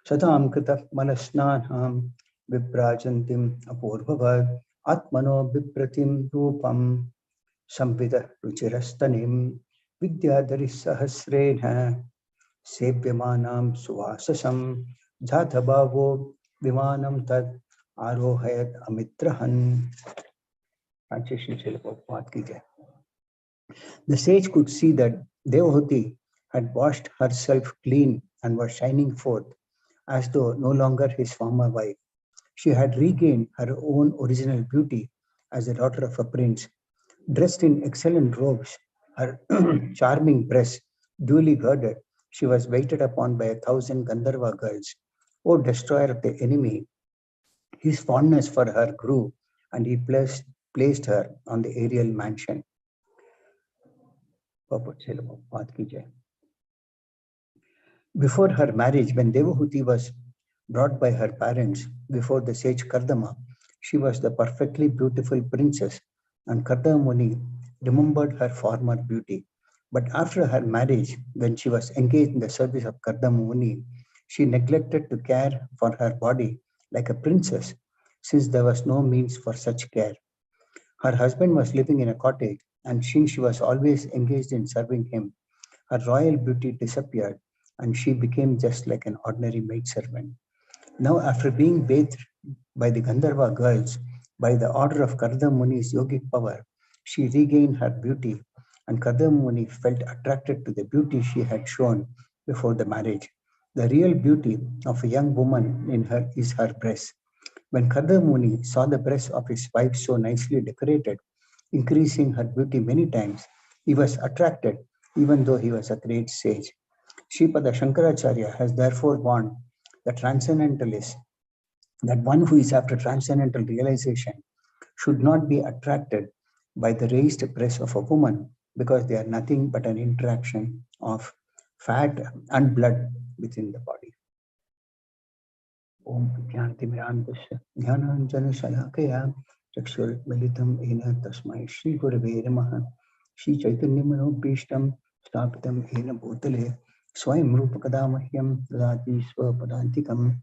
Satam Krita Manasnanam Viprajantim Apurvavad Atmano Vipratim Rupam Samvida Ruchirastanim Vidyadari Sahasrena Sevyamanam Suvasasam Jathabhavo Vimanam Tad Arohayat Amitrahan. The sage could see that Devahuti had washed herself clean and was shining forth, as though no longer his former wife. She had regained her own original beauty as the daughter of a prince. Dressed in excellent robes, her charming breasts duly girded, she was waited upon by 1,000 Gandharva girls. O destroyer of the enemy, his fondness for her grew, and he placed her on the aerial mansion. Before her marriage, when Devahuti was brought by her parents before the sage Kardama, she was the perfectly beautiful princess, and Kardama Muni remembered her former beauty. But after her marriage, when she was engaged in the service of Kardama Muni, she neglected to care for her body like a princess, since there was no means for such care. Her husband was living in a cottage, and since she was always engaged in serving him, her royal beauty disappeared, and she became just like an ordinary maidservant. Now, after being bathed by the Gandharva girls by the order of Kardama Muni's yogic power, she regained her beauty, and Kardama Muni felt attracted to the beauty she had shown before the marriage. The real beauty of a young woman in her is her breasts. When Kardama Muni saw the breasts of his wife so nicely decorated, increasing her beauty many times, he was attracted, even though he was a great sage. Sripada Shankaracharya has therefore warned the transcendentalist that one who is after transcendental realization should not be attracted by the raised breasts of a woman, because they are nothing but an interaction of fat and blood within the body. Om Vijnantimirandasya Jnananjana Shalakaya Chakshurmilitam Ena Tasmai Shri Gurave Namaha Shri Chaitanya Manobhishtam Stapitam Ena Bhutale Swayam Rupakadamahyam Dadati Swapadantikam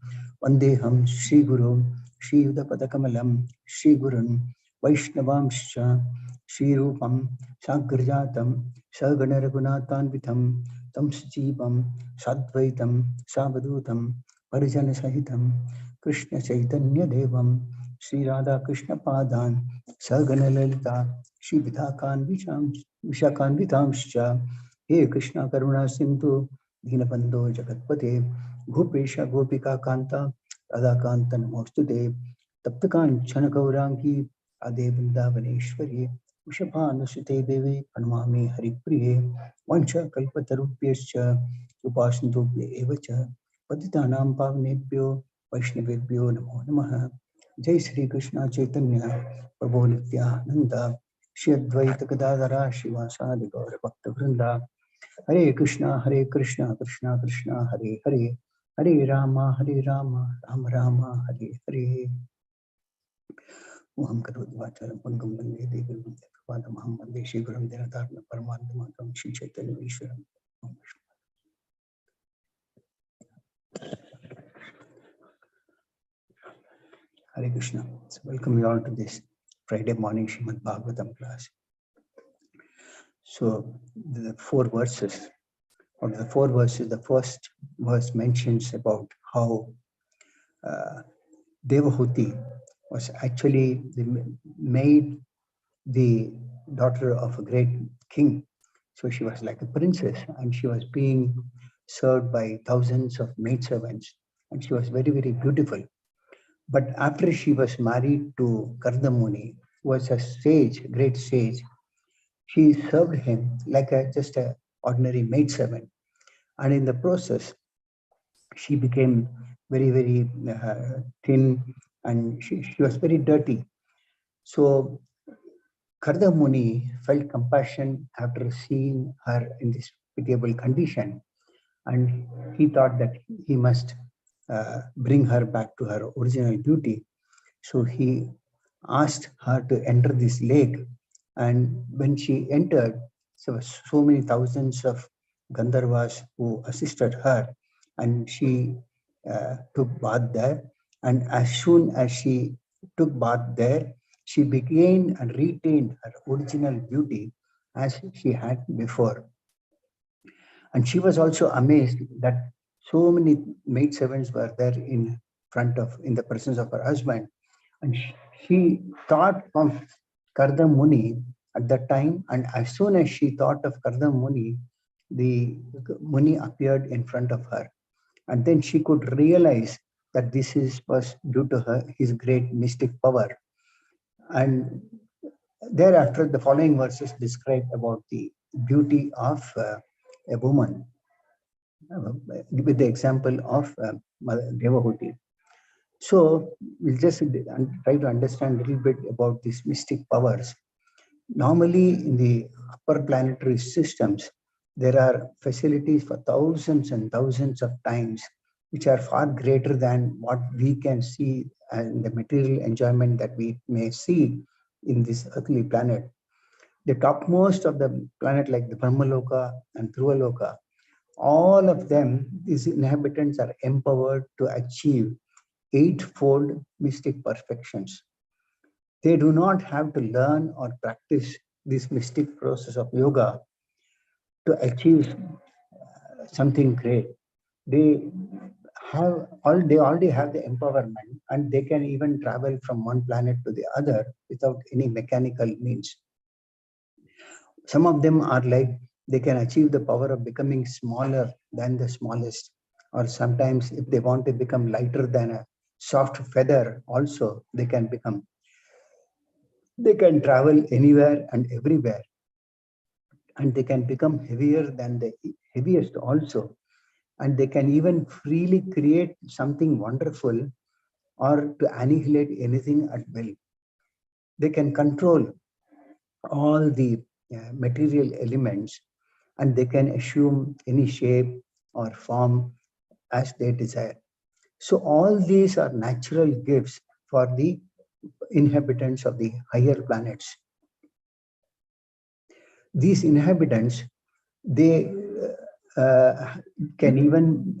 Vandeham Shri Guru Shri Yudapadakamalam Shri Gurun Vaishnavamscha Shri Rupam Sagrajatam Saganaragunathanvitam Tam Sajivam Sadvaitam Savadutam Parijana Sahitam Krishna Chaitanya Devam Sri Radha Krishna Padan Sagana Lalita Shri Vishakan Vitamscha He Krishna Karuna Sindhu Dinabandho Jagatpate Bhupesha Gopika Kanta Radha Kanta Namostude Taptakan Chanakaurangi Ade Vrindavaneshwari Vishabhanusute Devi Pranamami Haripriye Vancha Kalpatarupyascha Upasnitubhye Evacha Patitanam Pavnebhyo Vaishnavebhyo Namo Namaha Jai Sri Krishna Chaitanya Prabhu Nityananda Shri Advaita Gadadhara Shivasadi Gaura Bhakta Vrinda Hare Krishna Krishna Krishna Hare Hare Hare Rama Rama Rama Hare Hare Oham Karoti Vacharam Pangam Bande Devi Padam Aham Bande Shri Gurum Dinatarna Paramatmakam Shri Chaitanya Ishwaram. Hare Krishna. So welcome you all to this Friday morning Srimad Bhagavatam class. So the four verses, the first verse mentions about how Devahuti was actually made the daughter of a great king. So she was like a princess, and she was being served by thousands of maidservants, and she was very, very beautiful. But after she was married to Kardama Muni, who was a sage, great sage, she served him like just an ordinary maidservant. And in the process, she became very, very thin, and she was very dirty. So Kardama Muni felt compassion after seeing her in this pitiable condition, and he thought that he must bring her back to her original beauty. So he asked her to enter this lake, and when she entered, there were so many thousands of Gandharvas who assisted her, and she took bath there. And as soon as she took bath there, she began and retained her original beauty as she had before. And she was also amazed that so many maidservants were there in the presence of her husband. And she thought of Kardam Muni at that time. And as soon as she thought of Kardam Muni, the Muni appeared in front of her. And then she could realize that was due to his great mystic power. And thereafter, the following verses describe about the beauty of a woman with the example of Devahuti. So we'll just try to understand a little bit about these mystic powers. Normally, in the upper planetary systems, there are facilities for thousands and thousands of times, which are far greater than what we can see and the material enjoyment that we may see in this earthly planet. The topmost of the planet, like the Brahmaloka and Dhruvaloka, all of them, these inhabitants are empowered to achieve eightfold mystic perfections. They do not have to learn or practice this mystic process of yoga to achieve something great. They already have the empowerment, and they can even travel from one planet to the other without any mechanical means. Some of them are like they can achieve the power of becoming smaller than the smallest, or sometimes if they want to become lighter than a soft feather also they can become. They can travel anywhere and everywhere, and they can become heavier than the heaviest also, and they can even freely create something wonderful or to annihilate anything at will. They can control all the material elements, and they can assume any shape or form as they desire. So all these are natural gifts for the inhabitants of the higher planets. These inhabitants, they can even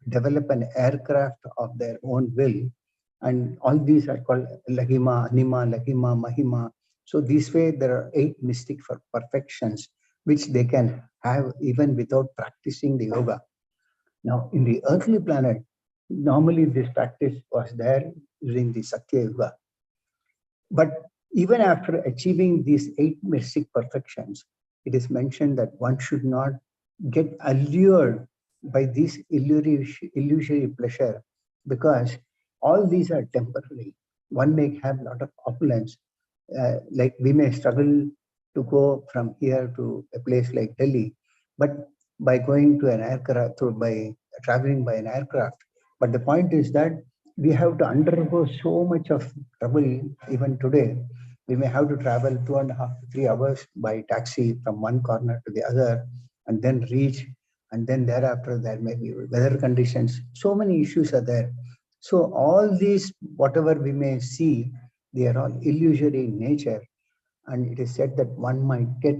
develop an aircraft of their own will, and all these are called Lahima, Anima, Lahima, Mahima. So this way there are 8 mystic perfections which they can have even without practicing the yoga. Now in the earthly planet, normally this practice was there during the Satya Yuga. But even after achieving these 8 mystic perfections, it is mentioned that one should not get allured by this illusory pleasure, because all these are temporary. One may have a lot of opulence, like we may struggle to go from here to a place like Delhi, but by going to an aircraft, by traveling by an aircraft. But the point is that we have to undergo so much of trouble even today. We may have to travel 2.5 to 3 hours by taxi from one corner to the other, and then reach, and then thereafter there may be weather conditions. So many issues are there. So all these, whatever we may see, they are all illusory in nature, and it is said that one might get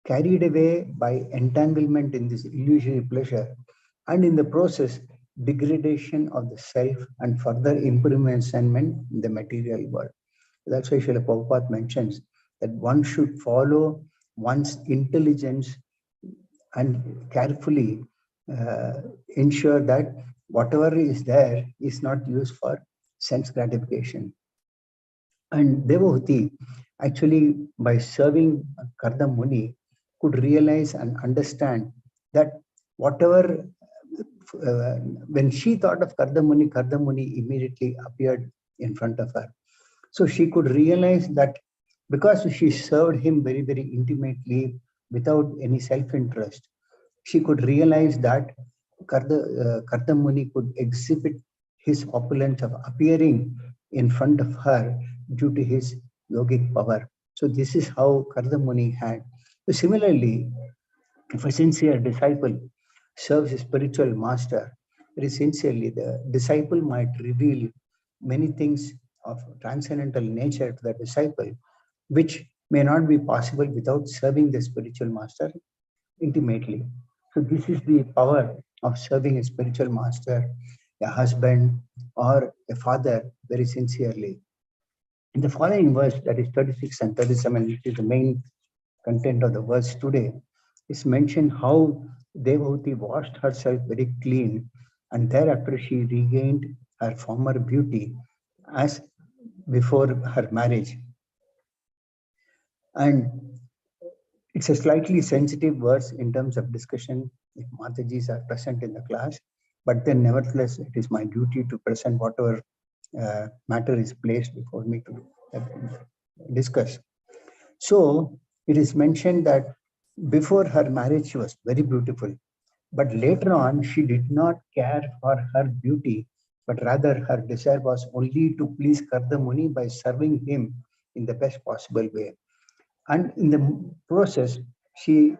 carried away by entanglement in this illusory pleasure, and in the process degradation of the self and further imprisonment in the material world. That's why Srila Prabhupada mentions that one should follow one's intelligence and carefully ensure that whatever is there is not used for sense gratification. And Devahuti, actually, by serving Kardam Muni, could realize and understand that whatever, when she thought of Kardam Muni immediately appeared in front of her. So she could realize that because she served him very, very intimately without any self-interest, she could realize that Kardam Muni could exhibit his opulence of appearing in front of her due to his yogic power. So this is how Kardam Muni had. So similarly, if a sincere disciple serves a spiritual master, very sincerely, the disciple might reveal many things of transcendental nature to the disciple, which may not be possible without serving the spiritual master intimately. So this is the power of serving a spiritual master, a husband, or a father very sincerely. In the following verse, that is 36 and 37, which is the main content of the verse today, is mentioned how Devahuti washed herself very clean, and thereafter she regained her former beauty as before her marriage. And it's a slightly sensitive verse in terms of discussion if Matajis are present in the class, but then nevertheless, it is my duty to present whatever matter is placed before me to discuss. So it is mentioned that before her marriage, she was very beautiful, but later on, she did not care for her beauty, but rather her desire was only to please Karda Muni by serving him in the best possible way. And in the process, she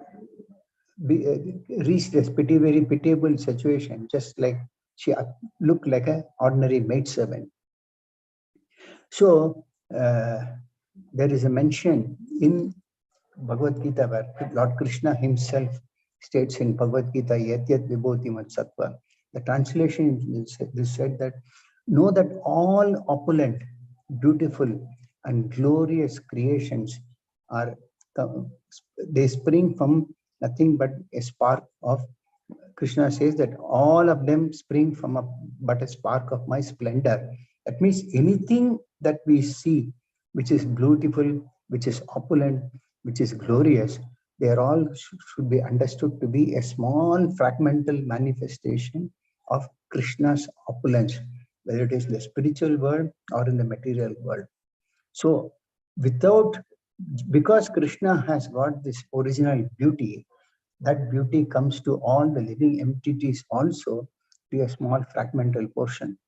reached this very pitiable situation, just like she looked like an ordinary maidservant. So there is a mention in Bhagavad Gita where Lord Krishna himself states in Bhagavad Gita, Yat Yat Vibhoti Mat Sattva. The translation is said that know that all opulent, beautiful, and glorious creations are they spring from nothing but a spark of. Krishna says that all of them spring from but a spark of my splendor. That means anything that we see, which is beautiful, which is opulent, which is glorious, they are all should be understood to be a small fragmental manifestation of Krishna's opulence, whether it is in the spiritual world or in the material world. So because Krishna has got this original beauty, that beauty comes to all the living entities also to a small fragmental portion.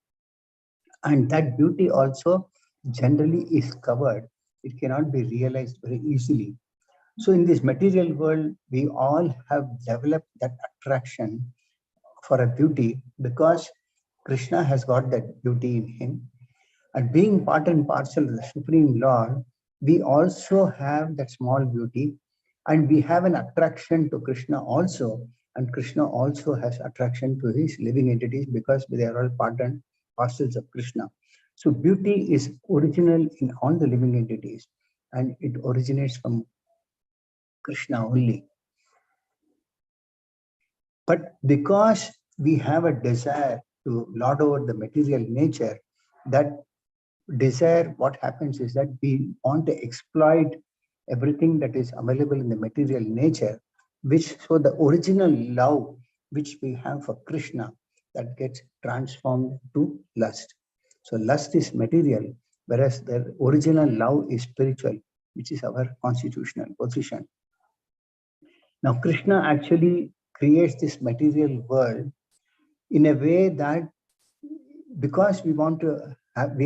And that beauty also generally is covered. It cannot be realized very easily. So in this material world, we all have developed that attraction for a beauty because Krishna has got that beauty in him. And being part and parcel of the Supreme Lord, we also have that small beauty, and we have an attraction to Krishna also, and Krishna also has attraction to his living entities because they are all part and parcels of Krishna. So beauty is original in all the living entities, and it originates from Krishna only. But because we have a desire to lord over the material nature, that desire, what happens is that we want to exploit everything that is available in the material nature, so the original love which we have for Krishna, that gets transformed to lust. So lust is material, whereas the original love is spiritual, which is our constitutional position. Now Krishna actually creates this material world in a way that because we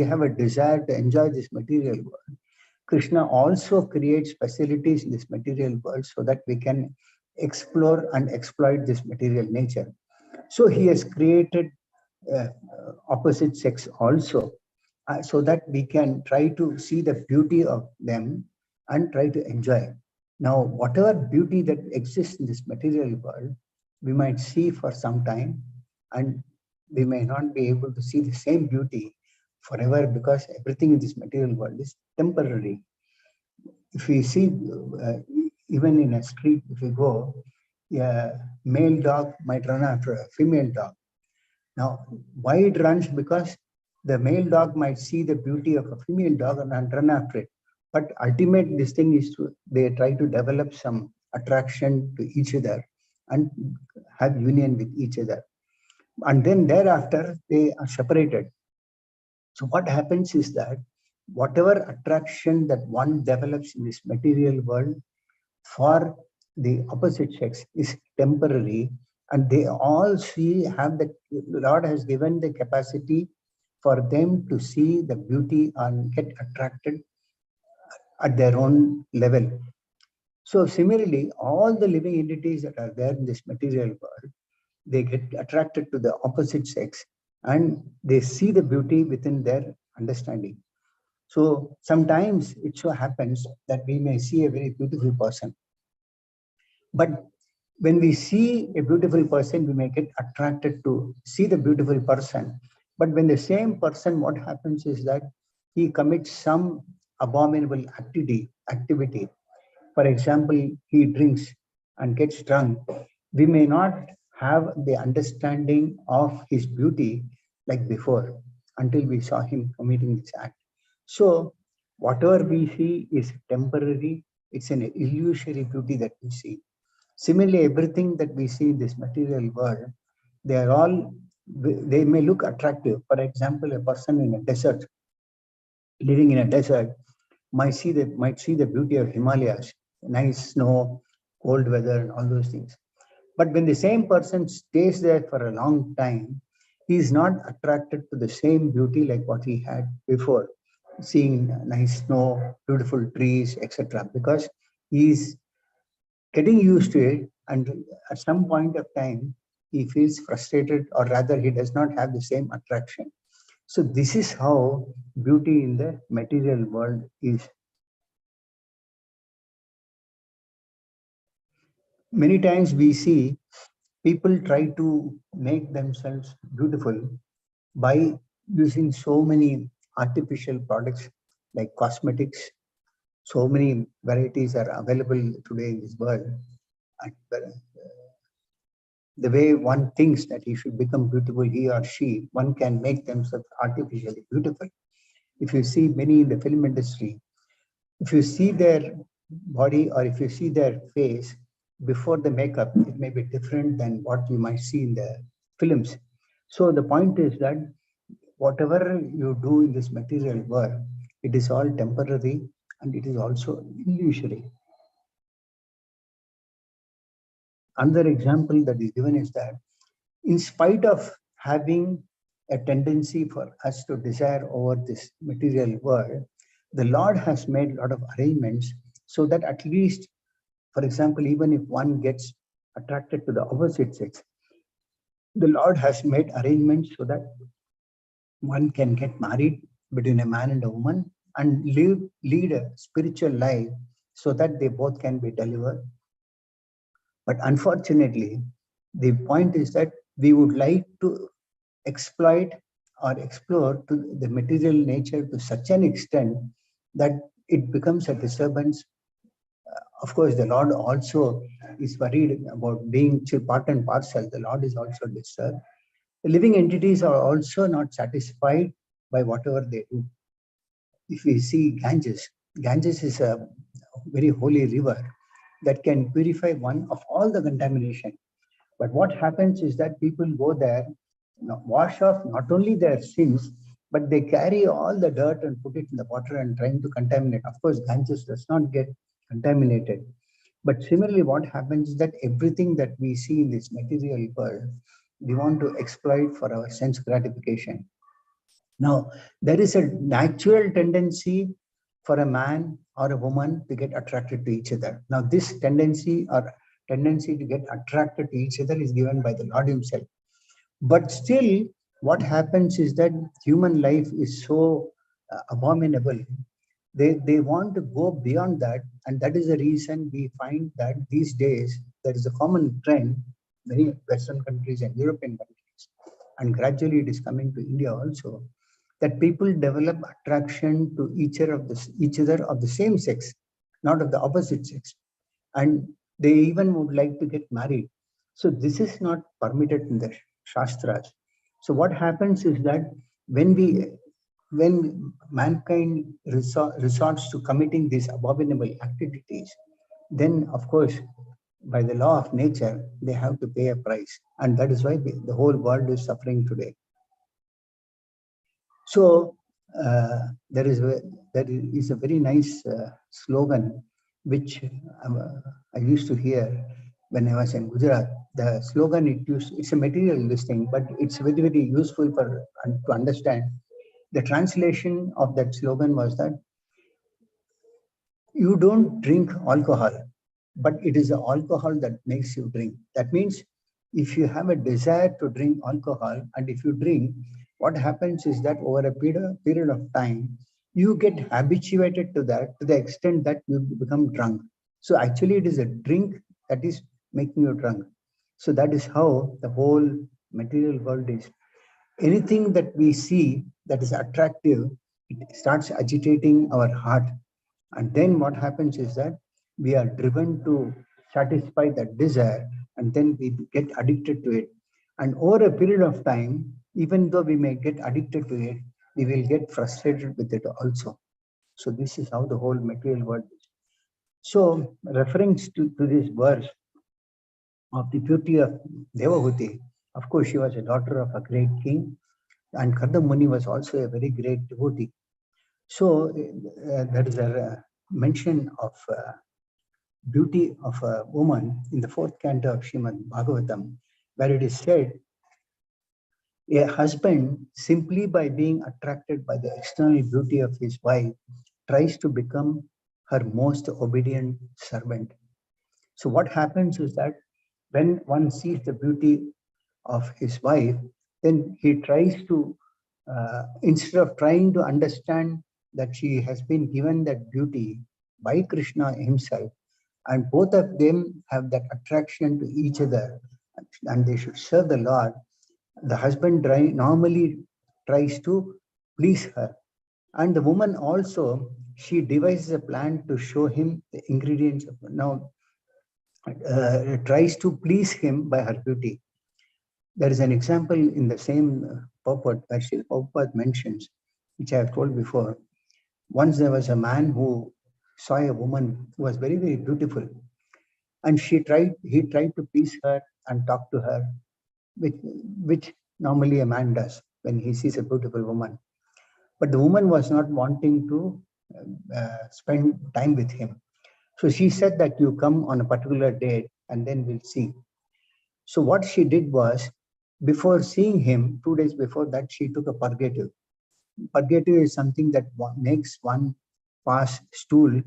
have a desire to enjoy this material world, Krishna also creates facilities in this material world so that we can explore and exploit this material nature. So he has created opposite sex also, so that we can try to see the beauty of them and try to enjoy. Now, whatever beauty that exists in this material world, we might see for some time, and we may not be able to see the same beauty forever because everything in this material world is temporary. If we see, even in a street, if we go, a male dog might run after a female dog. Now, why it runs? Because the male dog might see the beauty of a female dog and run after it. But ultimate this thing is they try to develop some attraction to each other and have union with each other. And then thereafter, they are separated. So what happens is that whatever attraction that one develops in this material world for the opposite sex is temporary, and they all have the Lord has given the capacity for them to see the beauty and get attracted at their own level. So similarly, all the living entities that are there in this material world, they get attracted to the opposite sex and they see the beauty within their understanding. So sometimes it so happens that we may see a very beautiful person, but When we see a beautiful person, we may get attracted to see the beautiful person. But when the same person, what happens is that he commits some abominable activity. For example, he drinks and gets drunk. We may not have the understanding of his beauty like before until we saw him committing this act. So, whatever we see is temporary, it's an illusory beauty that we see. Similarly, everything that we see in this material world, they are all, they may look attractive. For example, a person in a desert, living in a desert, might see the beauty of Himalayas, nice snow, cold weather, and all those things. But when the same person stays there for a long time, he is not attracted to the same beauty like what he had before, seeing nice snow, beautiful trees, etc. Because he is getting used to it, and at some point of time, he feels frustrated, or rather, he does not have the same attraction. So this is how beauty in the material world is. Many times we see people try to make themselves beautiful by using so many artificial products like cosmetics. So many varieties are available today in this world. And the way one thinks that he should become beautiful, he or she, one can make themselves artificially beautiful. If you see many in the film industry, if you see their body or if you see their face before the makeup, it may be different than what you might see in the films. So the point is that whatever you do in this material world, it is all temporary and it is also illusory. Another example that is given is that in spite of having a tendency for us to desire over this material world, the Lord has made a lot of arrangements so that at least, for example, even if one gets attracted to the opposite sex, the Lord has made arrangements so that one can get married between a man and a woman and lead a spiritual life so that they both can be delivered. But unfortunately, the point is that we would like to exploit or explore to the material nature to such an extent that it becomes a disturbance. Of course, the Lord also is worried about being part and parcel. The Lord is also disturbed. The living entities are also not satisfied by whatever they do. If we see Ganges, Ganges is a very holy river that can purify one of all the contamination. But what happens is that people go there, wash off not only their sins, but they carry all the dirt and put it in the water and trying to contaminate. Of course, Ganges does not get contaminated. But similarly, what happens is that everything that we see in this material world, we want to exploit for our sense gratification. Now, there is a natural tendency for a man or a woman to get attracted to each other. Now, this tendency to get attracted to each other is given by the Lord Himself. But still, what happens is that human life is so abominable. They want to go beyond that, and that is the reason we find that these days there is a common trend, many Western countries and European countries, and gradually it is coming to India also, that people develop attraction to each other of the same sex, not of the opposite sex, and they even would like to get married. So this is not permitted in the Shastras. So what happens is that when mankind resorts to committing these abominable activities, then of course, by the law of nature, they have to pay a price. And that is why the whole world is suffering today. So there is a very nice slogan which I used to hear when I was in Gujarat. The slogan it's a material listing, but it's very, very useful to understand. The translation of that slogan was that you don't drink alcohol, but it is the alcohol that makes you drink. That means if you have a desire to drink alcohol, and if you drink, what happens is that over a period of time, you get habituated to that to the extent that you become drunk. So actually, it is a drink that is making you drunk. So that is how the whole material world is. Anything that we see that is attractive, it starts agitating our heart. And then what happens is that we are driven to satisfy that desire, and then we get addicted to it. And over a period of time, even though we may get addicted to it, we will get frustrated with it also. So this is how the whole material world is. So referring to this verse of the beauty of Devahuti, of course, she was a daughter of a great king, and Karda Muni was also a very great devotee. So there is a mention of beauty of a woman in the fourth canto of Srimad Bhagavatam, where it is said, a husband, simply by being attracted by the external beauty of his wife, tries to become her most obedient servant. So what happens is that when one sees the beauty of his wife, then he tries to, instead of trying to understand that she has been given that beauty by Krishna himself, and both of them have that attraction to each other, and they should serve the Lord, the husband normally tries to please her. And the woman also, she devises a plan to show him the ingredients of, now tries to please him by her beauty. There is an example in the same purport where Prabhupada mentions, which I have told before. Once there was a man who saw a woman who was very, very beautiful, and he tried to please her and talk to her, which normally a man does when he sees a beautiful woman. But the woman was not wanting to spend time with him. So she said that you come on a particular date and then we'll see. So what she did was, before seeing him, 2 days before that, she took a purgative. Purgative is something that makes one pass stool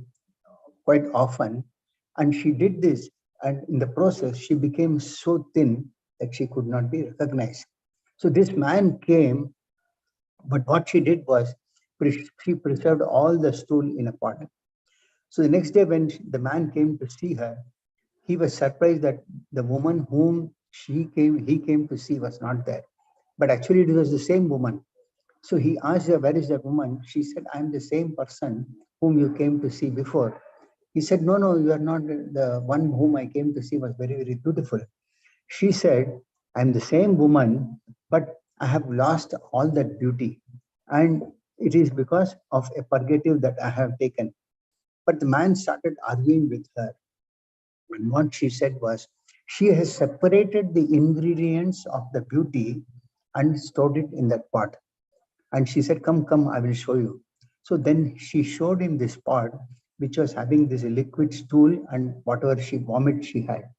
quite often. And she did this, and in the process, she became so thin that she could not be recognized. So this man came, but what she did was, she preserved all the stool in a pot. So the next day when the man came to see her, he was surprised that the woman whom he came to see was not there. But actually it was the same woman. So he asked her, where is that woman? She said, I'm the same person whom you came to see before. He said, no, you are not. The one whom I came to see was very, very beautiful. She said, I'm the same woman, but I have lost all that beauty. And it is because of a purgative that I have taken. But the man started arguing with her. And what she said was, she has separated the ingredients of the beauty and stored it in that pot. And she said, come, I will show you. So then she showed him this pot, which was having this liquid stool and whatever vomit she had.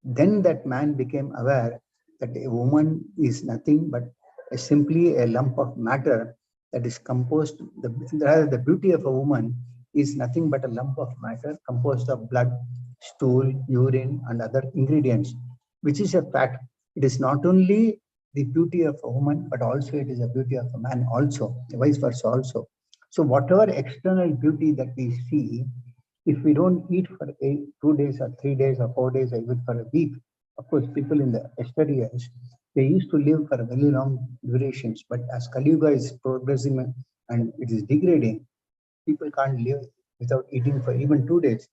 Then that man became aware that a woman is nothing but simply a lump of matter that is composed, the beauty of a woman is nothing but a lump of matter composed of blood, stool, urine, and other ingredients, which is a fact. It is not only the beauty of a woman, but also it is a beauty of a man also, vice versa also. So whatever external beauty that we see, if we don't eat for 2 days or 3 days or 4 days or even for a week, of course, people in the yesterday years, they used to live for a very long durations. But as Kali Yuga is progressing and it is degrading, people can't live without eating for even 2 days.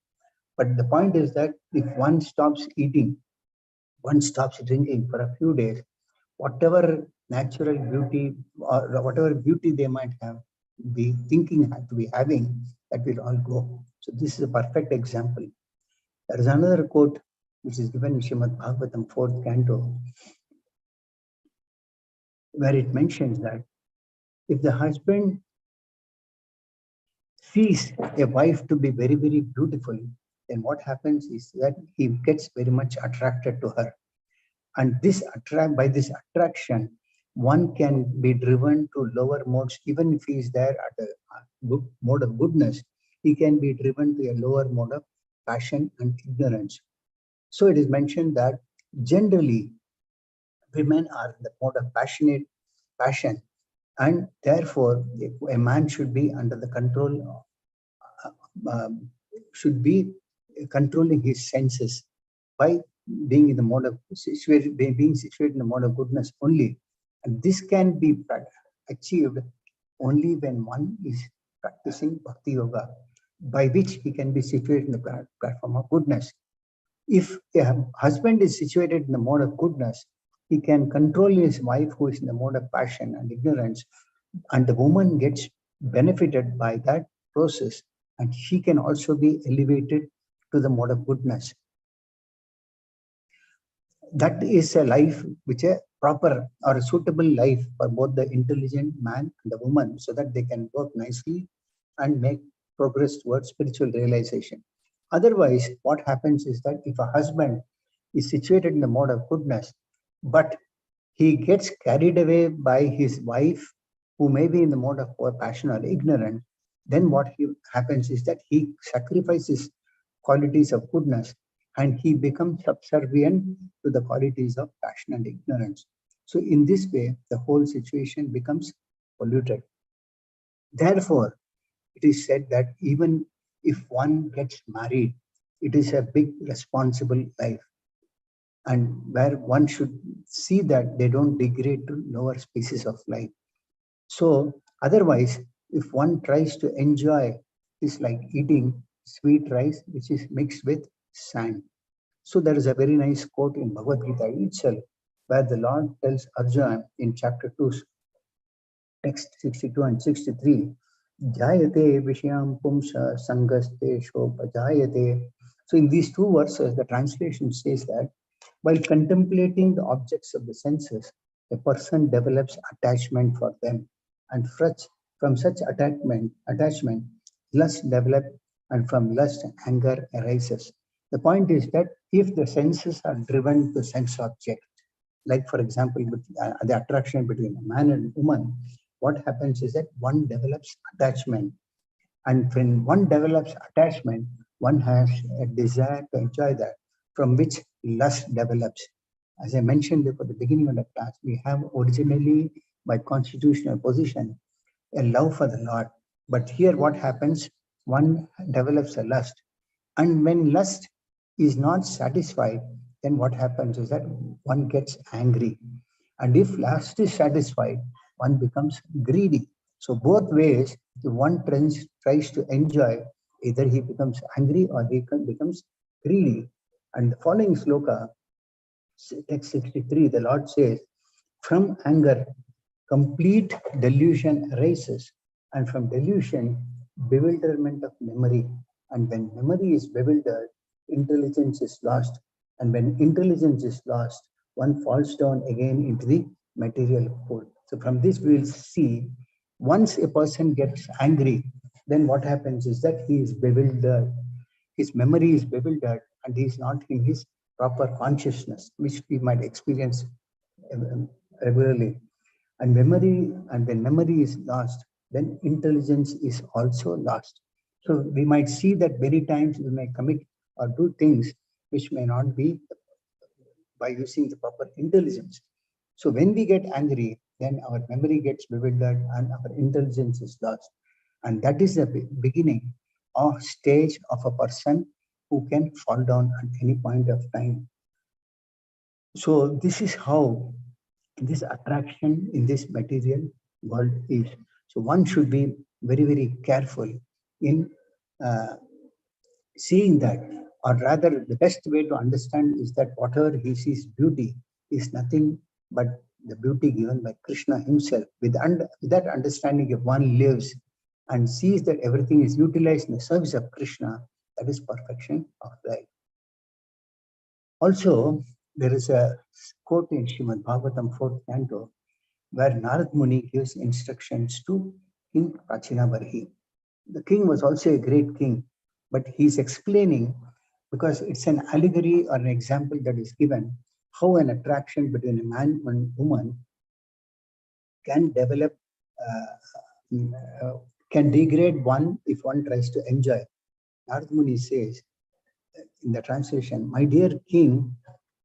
But the point is that if one stops eating, one stops drinking for a few days, whatever natural beauty or whatever beauty they might have, be thinking to be having, that will all go. So this is a perfect example. There is another quote which is given in Srimad Bhagavatam 4th canto, where it mentions that if the husband sees a wife to be very, very beautiful, then what happens is that he gets very much attracted to her. And by this attraction, one can be driven to lower modes. Even if he is there at a good mode of goodness, he can be driven to a lower mode of passion and ignorance. So it is mentioned that generally women are in the mode of passion, and therefore a man should be under the control, should be controlling his senses by being in the mode of being situated in the mode of goodness only. And this can be achieved only when one is practicing bhakti yoga, by which he can be situated in the platform of goodness. If a husband is situated in the mode of goodness, he can control his wife who is in the mode of passion and ignorance, and the woman gets benefited by that process, and she can also be elevated to the mode of goodness. That is a life which a proper or a suitable life for both the intelligent man and the woman, so that they can work nicely and make progress towards spiritual realization. Otherwise, what happens is that if a husband is situated in the mode of goodness, but he gets carried away by his wife, who may be in the mode of poor passion or ignorant, then what happens is that he sacrifices qualities of goodness and he becomes subservient to the qualities of passion and ignorance. So in this way, the whole situation becomes polluted. Therefore, it is said that even if one gets married, it is a big responsible life, and where one should see that they don't degrade to lower species of life. So otherwise, if one tries to enjoy, it's like eating sweet rice which is mixed with sand. So there is a very nice quote in Bhagavad Gita itself, where the Lord tells Arjuna in chapter 2, text 62 and 63, Jayate Vishayam Pumsa Sangaste Shopajayate. So in these two verses, the translation says that while contemplating the objects of the senses, a person develops attachment for them, and from such attachment, lust develops, and from lust, anger arises. The point is that if the senses are driven to sense object, like for example, with the attraction between a man and woman, what happens is that one develops attachment. And when one develops attachment, one has a desire to enjoy that, from which lust develops. As I mentioned before the beginning of the class, we have originally, by constitutional position, a love for the Lord. But here what happens, one develops a lust. And when lust is not satisfied, then what happens is that one gets angry. And if lust is satisfied, one becomes greedy. So both ways, if one tries to enjoy, either he becomes angry or he becomes greedy. And the following sloka, text 63, the Lord says, from anger, complete delusion arises, and from delusion, bewilderment of memory. And when memory is bewildered, intelligence is lost. And when intelligence is lost, one falls down again into the material pool. So from this, we will see, once a person gets angry, then what happens is that he is bewildered. His memory is bewildered, and he is not in his proper consciousness, which we might experience regularly. And when memory is lost, then intelligence is also lost. So we might see that many times we may commit or do things which may not be by using the proper intelligence. So when we get angry, then our memory gets bewildered and our intelligence is lost. And that is the beginning or stage of a person who can fall down at any point of time. So this is how this attraction in this material world is. So one should be very, very careful in seeing that, or rather the best way to understand is that whatever he sees beauty is nothing but the beauty given by Krishna himself. With that understanding, if one lives and sees that everything is utilized in the service of Krishna, that is perfection of life. Also, there is a quote in Srimad Bhagavatam 4th canto where Narad Muni gives instructions to King Prachinabarhi. The king was also a great king, but he's explaining, because it's an allegory or an example that is given, how an attraction between a man and woman can develop, can degrade one if one tries to enjoy. Narad Muni says in the translation, my dear king,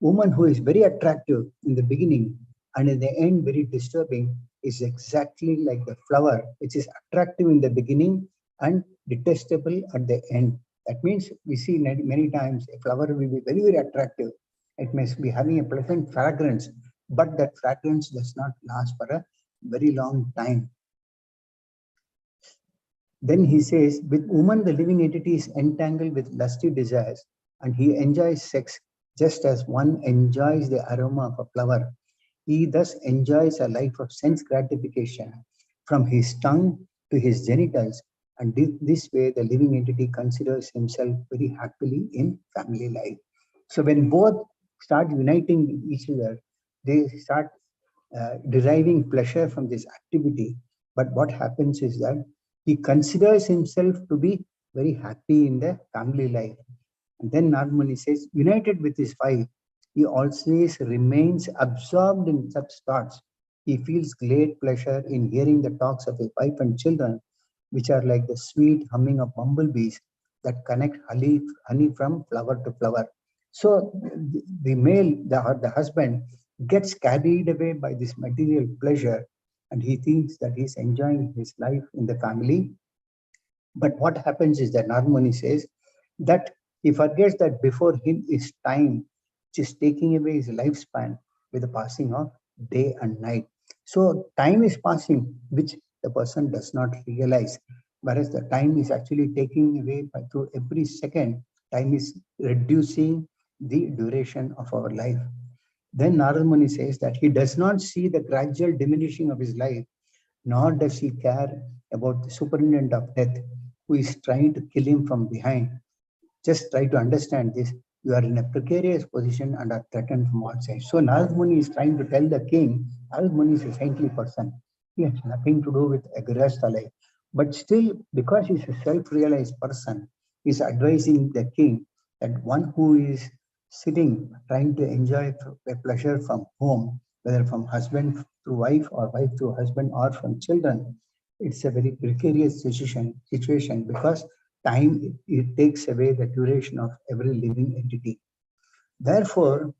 woman who is very attractive in the beginning and in the end very disturbing is exactly like the flower, which is attractive in the beginning and detestable at the end. That means we see many times a flower will be very, very attractive, It may be having a pleasant fragrance, but that fragrance does not last for a very long time. Then he says, with woman, the living entity is entangled with lusty desires, and he enjoys sex just as one enjoys the aroma of a flower. He thus enjoys a life of sense gratification from his tongue to his genitals, and this way the living entity considers himself very happily in family life. So when both start uniting with each other, they start deriving pleasure from this activity. But what happens is that he considers himself to be very happy in the family life. And then normally says, united with his wife, he always remains absorbed in such thoughts. He feels great pleasure in hearing the talks of his wife and children, which are like the sweet humming of bumblebees that connect honey from flower to flower. So the male, the husband, gets carried away by this material pleasure, and he thinks that he's enjoying his life in the family. But what happens is that Narmani says that he forgets that before him is time, which is taking away his lifespan with the passing of day and night. So time is passing, which the person does not realize, whereas the time is actually taking away by through every second. Time is reducing the duration of our life. Then Narad Muni says that he does not see the gradual diminishing of his life, nor does he care about the superintendent of death who is trying to kill him from behind. Just try to understand this. You are in a precarious position and are threatened from all sides. So Narad Muni is trying to tell the king, Narad Muni is a saintly person. He has nothing to do with a grihastha life. But still, because he's a self-realized person, he's advising the king that one who is sitting, trying to enjoy a pleasure from home, whether from husband to wife or wife to husband or from children, it's a very precarious situation because time, it takes away the duration of every living entity. Therefore,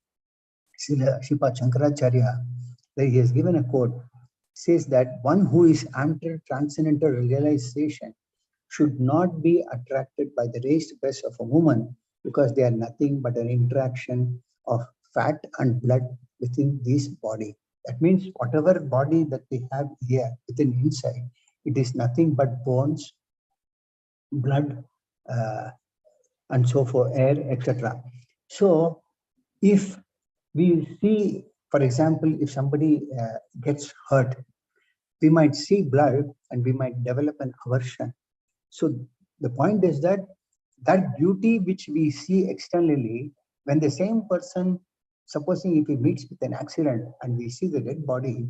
Srila Shankaracharya, he has given a quote, says that one who is after transcendental realization should not be attracted by the raised breasts of a woman because they are nothing but an interaction of fat and blood within this body. That means whatever body that we have here within inside, it is nothing but bones, blood, uh, and so forth, air, etc. So if we see, for example, if somebody gets hurt, we might see blood and we might develop an aversion. So the point is that that beauty which we see externally, when the same person, supposing if he meets with an accident and we see the dead body,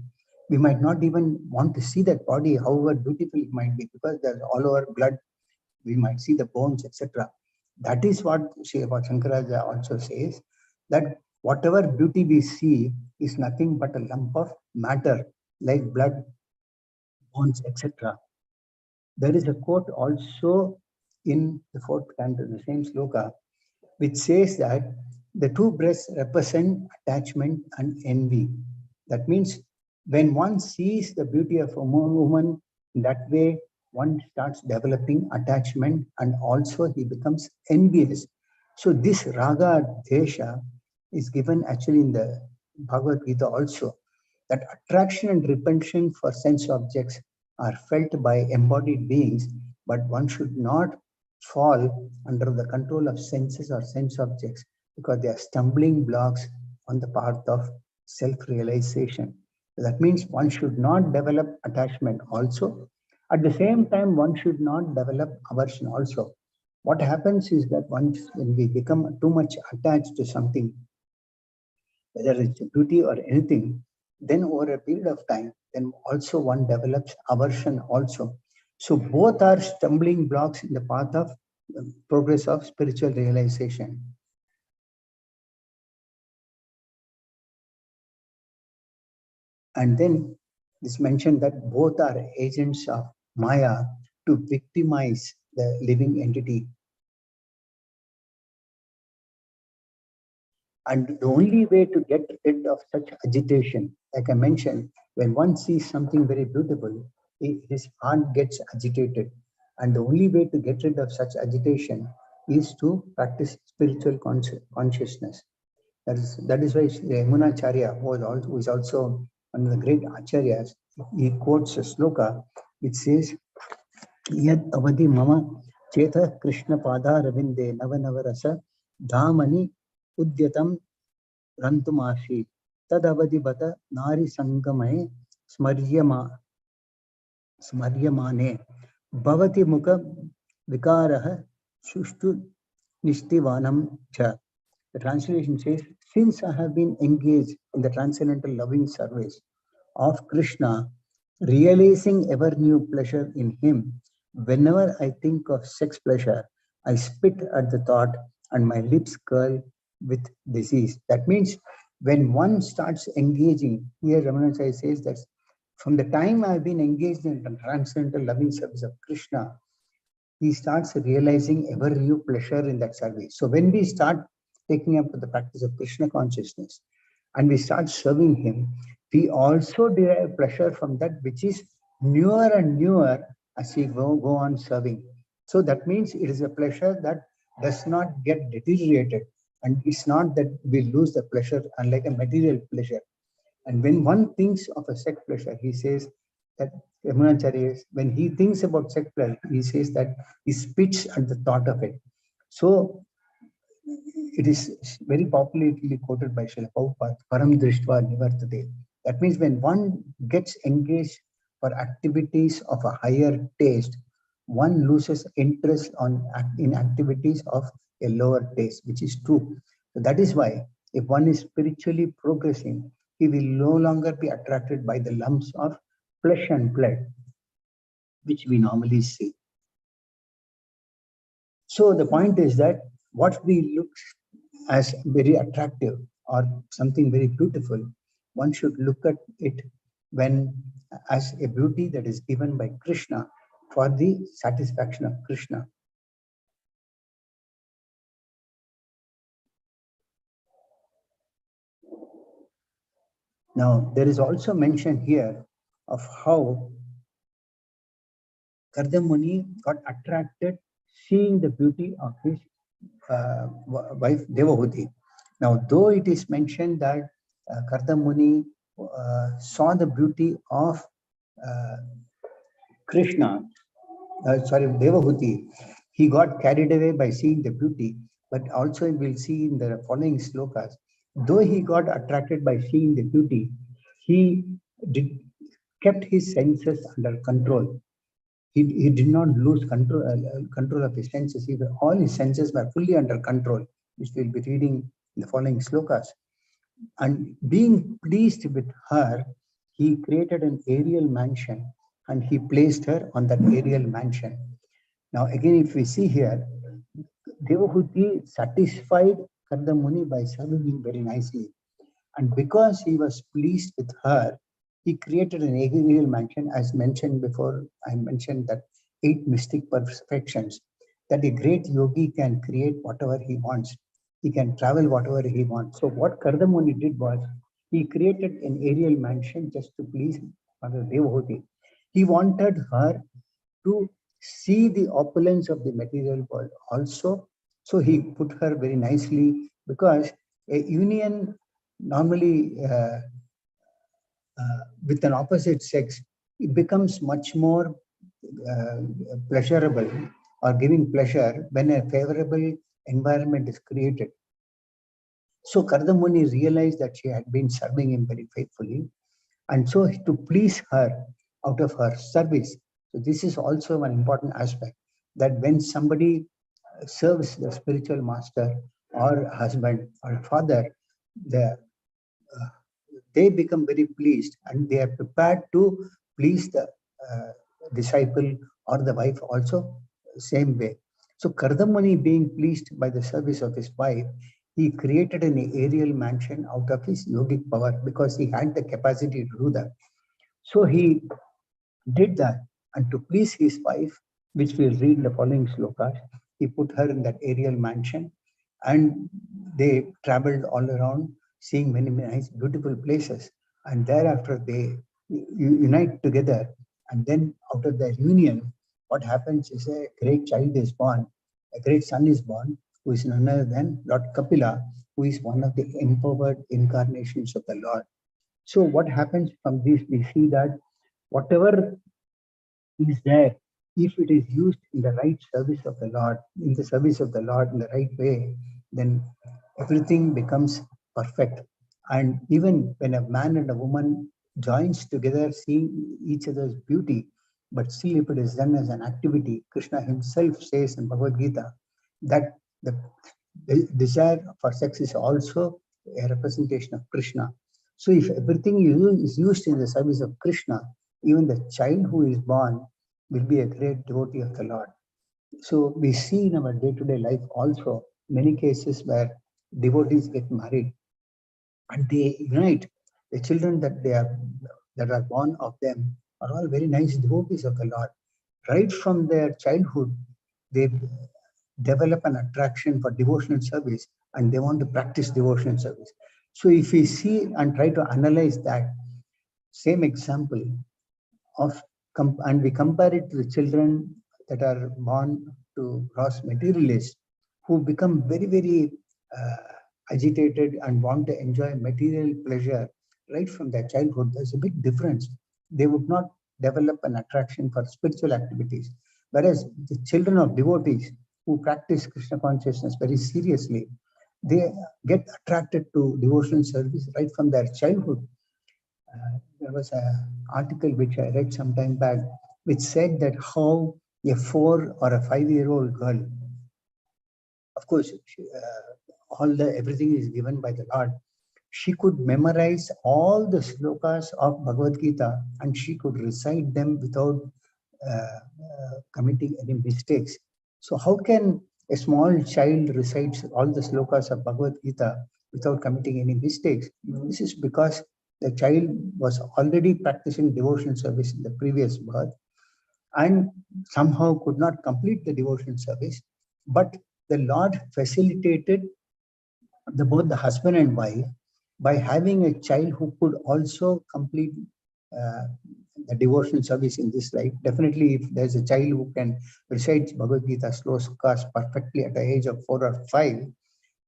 we might not even want to see that body, however beautiful it might be, because there's all over blood, we might see the bones, etc. That is what Shankaracharya also says, that whatever beauty we see is nothing but a lump of matter, like blood, bones, etc. There is a quote also in the fourth canto, the same sloka, which says that the two breasts represent attachment and envy. That means when one sees the beauty of a woman, in that way one starts developing attachment and also he becomes envious. So this raga desha is given actually in the Bhagavad Gita also, that attraction and repulsion for sense objects are felt by embodied beings, but one should not fall under the control of senses or sense objects because they are stumbling blocks on the path of self-realization. That means one should not develop attachment also. At the same time, one should not develop aversion also. What happens is that once when we become too much attached to something, whether it's beauty or anything, then over a period of time, then also one develops aversion also. So both are stumbling blocks in the path of progress of spiritual realization. And then it's mentioned that both are agents of Maya to victimize the living entity. And the only way to get rid of such agitation, like I mentioned, when one sees something very beautiful, his heart gets agitated. And the only way to get rid of such agitation is to practice spiritual consciousness. That is why Yamunacharya, who is also one of the great acharyas, he quotes a sloka which says, Yad avadi mama cheta Krishna pada ravinde nava dhamani udyatam rantumashi tad avadi bata nari sangamay smaryamane bhavati mukha vikaraha shushtu nishtivanam cha. The translation says, since I have been engaged in the transcendental loving service of Krishna, realizing ever new pleasure in him, whenever I think of sex pleasure, I spit at the thought and my lips curl with disease. That means when one starts engaging, here Ramanacharya says that from the time I've been engaged in the transcendental loving service of Krishna, he starts realizing ever new pleasure in that service. So when we start taking up the practice of Krishna consciousness and we start serving him, we also derive pleasure from that which is newer and newer as we go on serving. So that means it is a pleasure that does not get deteriorated, and it's not that we lose the pleasure unlike a material pleasure. And when one thinks of a sex pleasure, he says that Yamunacharya, when he thinks about sex pleasure, he says that he spits at the thought of it. So it is very popularly quoted by Srila Prabhupada, Param Drishtva Nivartate. That means when one gets engaged for activities of a higher taste, one loses interest in activities of a lower taste, which is true. So that is why if one is spiritually progressing, he will no longer be attracted by the lumps of flesh and blood, which we normally see. So the point is that what we look as very attractive or something very beautiful, one should look at it when as a beauty that is given by Krishna for the satisfaction of Krishna. Now, there is also mention here of how Kardamuni got attracted seeing the beauty of his wife Devahuti. Now, though it is mentioned that Kardamuni saw the beauty of Devahuti, he got carried away by seeing the beauty, but also we'll see in the following slokas, though he got attracted by seeing the beauty, he kept his senses under control. He did not lose control of his senses. All his senses were fully under control, which we'll be reading in the following slokas. And being pleased with her, he created an aerial mansion and he placed her on that aerial mansion. Now, again, if we see here, Devahuti satisfied Kardamuni by serving him very nicely. And because he was pleased with her, he created an aerial mansion, as mentioned before. I mentioned that 8 mystic perfections, that a great yogi can create whatever he wants. He can travel whatever he wants. So what Kardamuni did was, he created an aerial mansion just to please Mother Devahuti. He wanted her to see the opulence of the material world also. So he put her very nicely, because a union normally with an opposite sex, it becomes much more pleasurable or giving pleasure when a favorable environment is created. So Kardamuni realized that she had been serving him very faithfully, and so to please her out of her service. So this is also one important aspect, that when somebody serves the spiritual master or husband or father, they become very pleased and they are prepared to please the disciple or the wife also same way. So Kardamuni, being pleased by the service of his wife, he created an aerial mansion out of his yogic power, because he had the capacity to do that. So he did that, and to please his wife, which we'll read in the following slokas, he put her in that aerial mansion, and they traveled all around, seeing many nice, beautiful places. And thereafter, they unite together. And then, out of their union, what happens is a great child is born, a great son is born, who is none other than Lord Kapila, who is one of the empowered incarnations of the Lord. So what happens from this, we see that whatever is there, if it is used in the right service of the Lord, in the service of the Lord in the right way, then everything becomes perfect. And even when a man and a woman joins together, seeing each other's beauty, but still if it is done as an activity, Krishna himself says in Bhagavad Gita that the desire for sex is also a representation of Krishna. So if everything is used in the service of Krishna, even the child who is born will be a great devotee of the Lord. So we see in our day-to-day life also many cases where devotees get married and they unite. The children that are born of them are all very nice devotees of the Lord. Right from their childhood, they develop an attraction for devotional service and they want to practice devotional service. So if we see and try to analyze that same example of and we compare it to the children that are born to gross materialists who become very agitated and want to enjoy material pleasure right from their childhood, there's a big difference. They would not develop an attraction for spiritual activities, whereas the children of devotees who practice Krishna consciousness very seriously, they get attracted to devotional service right from their childhood. There was an article which I read some time back, which said that how a 4 or 5 year old girl, of course, everything is given by the Lord. She could memorize all the slokas of Bhagavad Gita and she could recite them without committing any mistakes. So how can a small child recite all the slokas of Bhagavad Gita without committing any mistakes? This is because the child was already practicing devotion service in the previous birth and somehow could not complete the devotion service. But the Lord facilitated both the husband and wife by having a child who could also complete uh, the devotional service in this life. Definitely, if there's a child who can recite Bhagavad Gita slokas perfectly at the age of 4 or 5,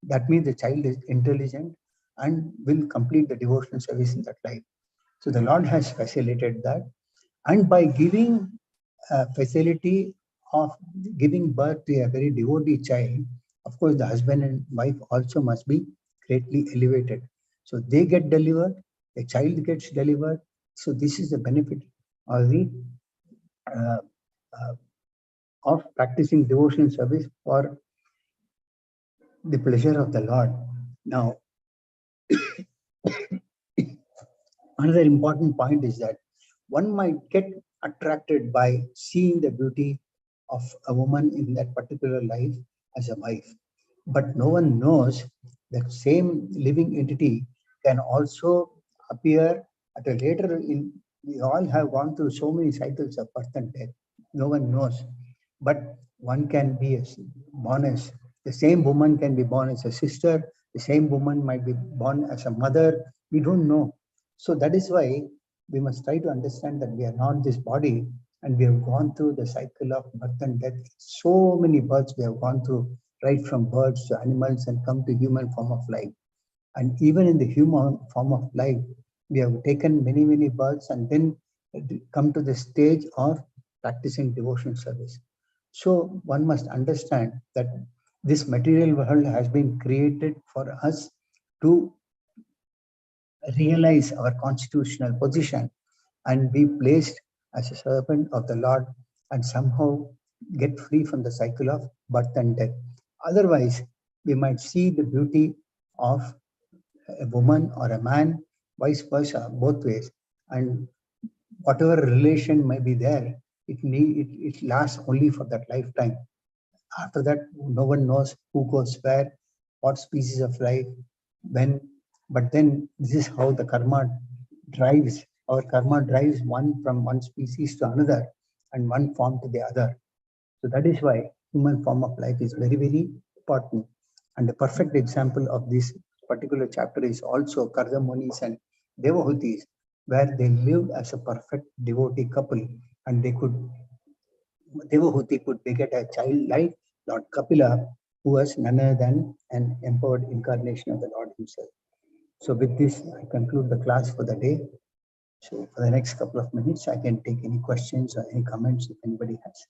that means the child is intelligent and will complete the devotional service in that life. So the Lord has facilitated that. And by giving a facility of giving birth to a very devotee child, of course, the husband and wife also must be greatly elevated. So they get delivered, the child gets delivered. So this is the benefit of the uh, uh, of practicing devotional service for the pleasure of the Lord. Now, another important point is that one might get attracted by seeing the beauty of a woman in that particular life as a wife. But no one knows that same living entity can also appear at a later in we all have gone through so many cycles of birth and death. No one knows. But one can be born as the same woman can be born as a sister, the same woman might be born as a mother. We don't know. So that is why we must try to understand that we are not this body and we have gone through the cycle of birth and death. So many births we have gone through, right from birds to animals and come to human form of life. And even in the human form of life, we have taken many births and then come to the stage of practicing devotion service. So one must understand that this material world has been created for us to realize our constitutional position and be placed as a servant of the Lord and somehow get free from the cycle of birth and death. Otherwise, we might see the beauty of a woman or a man, vice versa, both ways. And whatever relation may be there, it lasts only for that lifetime. After that, no one knows who goes where, what species of life, when. But then this is how the karma drives. Our karma drives one from one species to another and one form to the other. So that is why human form of life is very important. And the perfect example of this particular chapter is also Karda Munis and Devahutis, where they lived as a perfect devotee couple and Devahuti could beget a child like Lord Kapila, who was none other than an empowered incarnation of the Lord himself. So with this, I conclude the class for the day. So for the next couple of minutes, I can take any questions or any comments if anybody has.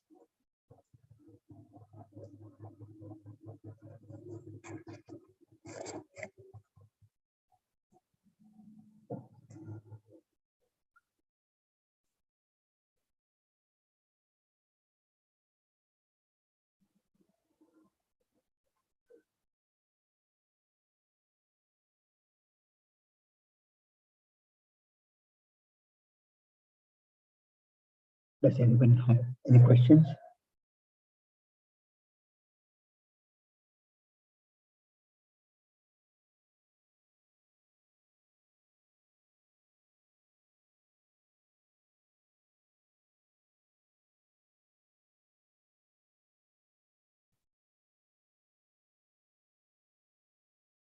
Does anyone have any questions?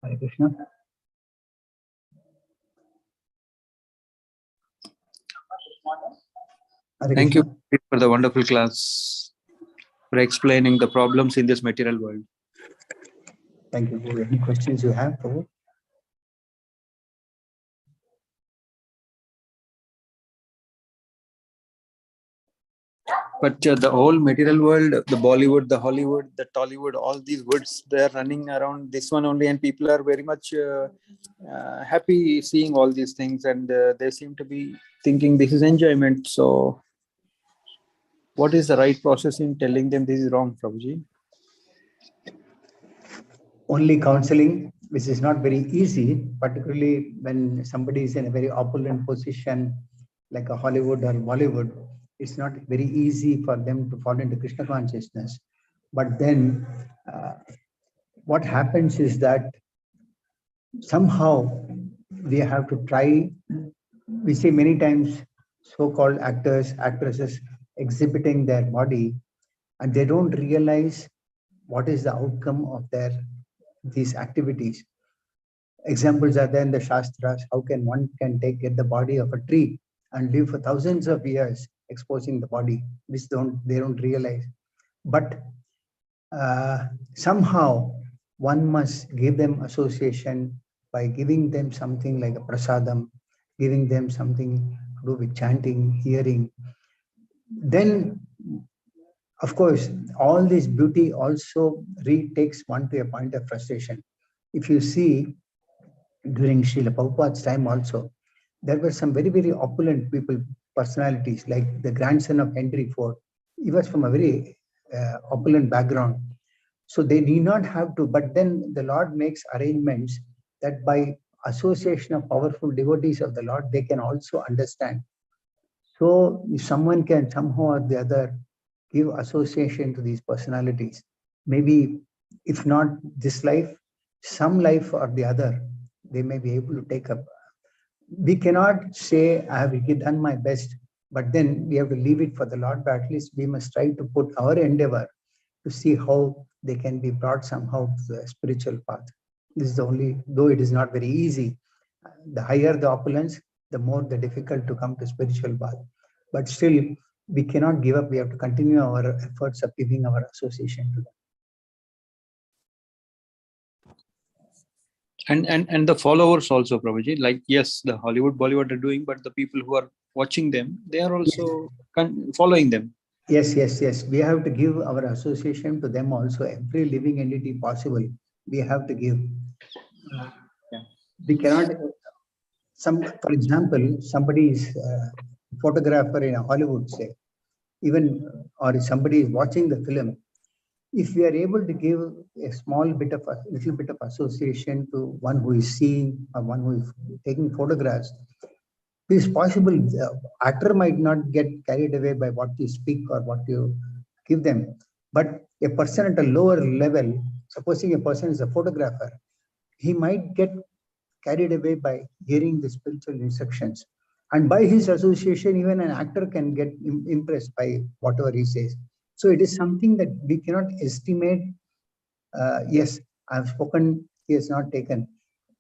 Hare Krishna. Hare Thank Krishna. you for the wonderful class, for explaining the problems in this material world. Thank you. Any questions you have, Prabhu? But the whole material world, the Bollywood, the Hollywood, the Tollywood, all these words, they are running around this one only, and people are very much happy seeing all these things, and they seem to be thinking this is enjoyment. So what is the right process in telling them this is wrong, Prabhuji? Only counseling, which is not very easy, particularly when somebody is in a very opulent position like a Hollywood or Bollywood. It's not very easy for them to fall into Krishna consciousness. But then what happens is that somehow we have to try. We see many times so-called actors, actresses exhibiting their body, and they don't realize what is the outcome of these activities. Examples are there in the Shastras. How can one get the body of a tree and live for thousands of years exposing the body, which they don't realize. But somehow one must give them association by giving them something like a prasadam, giving them something to do with chanting, hearing. Then, of course, all this beauty also takes one to a point of frustration. If you see, during Srila Prabhupada's time also, there were some very, very opulent people, personalities, like the grandson of Henry IV. He was from a very opulent background. So they need not have to, but then the Lord makes arrangements that by association of powerful devotees of the Lord, they can also understand. So if someone can somehow or the other give association to these personalities, maybe if not this life, some life or the other, they may be able to take up. We cannot say, I have done my best, but then we have to leave it for the Lord. But at least we must try to put our endeavor to see how they can be brought somehow to the spiritual path. This is the only, though it is not very easy. The higher the opulence, the more the difficult to come to spiritual path. But still, we cannot give up. We have to continue our efforts of giving our association to them. And the followers also, Prabhuji, like, yes, the Hollywood, Bollywood are doing, but the people who are watching them, they are also following them. Yes. We have to give our association to them also. Every living entity possible, we have to give. We cannot, for example, somebody is a photographer in a Hollywood, say, even, or somebody is watching the film. If we are able to give a little bit of association to one who is seeing or one who is taking photographs, it is possible the actor might not get carried away by what you speak or what you give them. But a person at a lower level, supposing a person is a photographer, he might get carried away by hearing the spiritual instructions. And by his association, even an actor can get impressed by whatever he says. So it is something that we cannot estimate. Yes, I have spoken, he has not taken.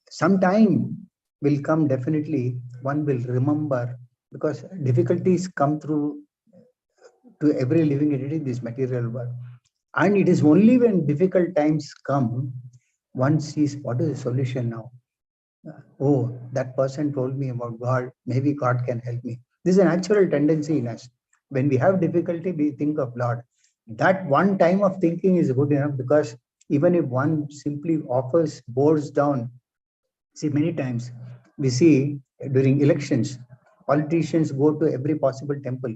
Some time will come, definitely, one will remember, because difficulties come through to every living entity in this material world. And it is only when difficult times come, one sees what is the solution now. Oh, that person told me about God. Maybe God can help me. This is a natural tendency in us. When we have difficulty, we think of Lord. That one time of thinking is good enough, because even if one simply offers, bows down, see, many times we see during elections, politicians go to every possible temple.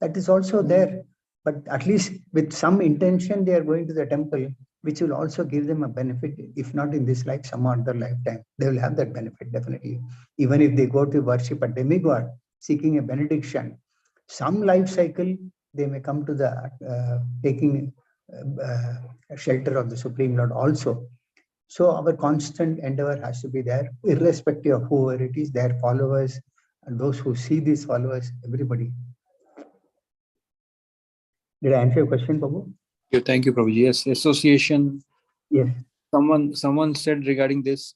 That is also there, but at least with some intention, they are going to the temple, which will also give them a benefit, if not in this life, some other lifetime. They will have that benefit, definitely. Even if they go to worship a demigod, seeking a benediction, some life cycle, they may come to the taking shelter of the Supreme Lord also. So our constant endeavor has to be there, irrespective of whoever it is, their followers, and those who see these followers, everybody. Did I answer your question, Babu? Thank you, Prabhuji. Yes, association. Yes. Someone said regarding this.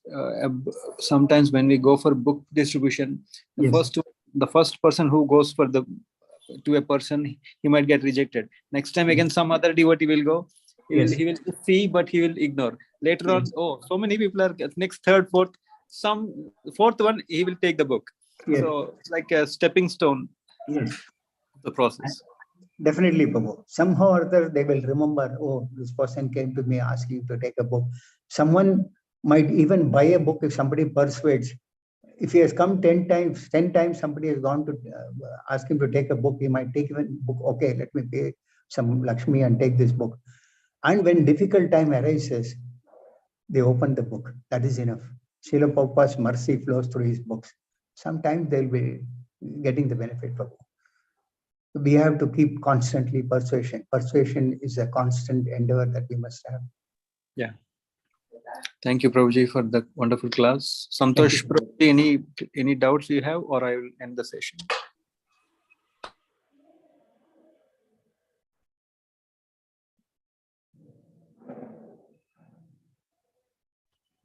Sometimes when we go for book distribution, the first person who goes to a person, he might get rejected. Next time again, some other devotee will go. He will see, but he will ignore. Later on, so many people are next, third, fourth. Some fourth one, he will take the book. So it's like a stepping stone. The process. Definitely, Babu. Somehow or other, they will remember, oh, this person came to me asking to take a book. Someone might even buy a book if somebody persuades. If he has come 10 times, somebody has gone to ask him to take a book, he might take even book. Okay, let me pay some Lakshmi and take this book. And when difficult time arises, they open the book. That is enough. Srila Prabhupada's mercy flows through his books. Sometimes they'll be getting the benefit, Babu. We have to keep constantly persuasion. Persuasion is a constant endeavor that we must have. Yeah. Thank you, Prabhuji, for the wonderful class. Santosh, Prabhuji, any doubts you have, or I will end the session?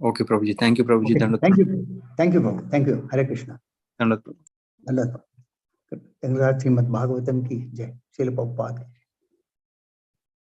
Okay, Prabhuji. Thank you, Prabhuji. Okay. Thank you. Thank you, Prabhu. Thank you. Hare Krishna. Dandavat. Srimad Bhagavatam ki jai. Srila Prabhupada.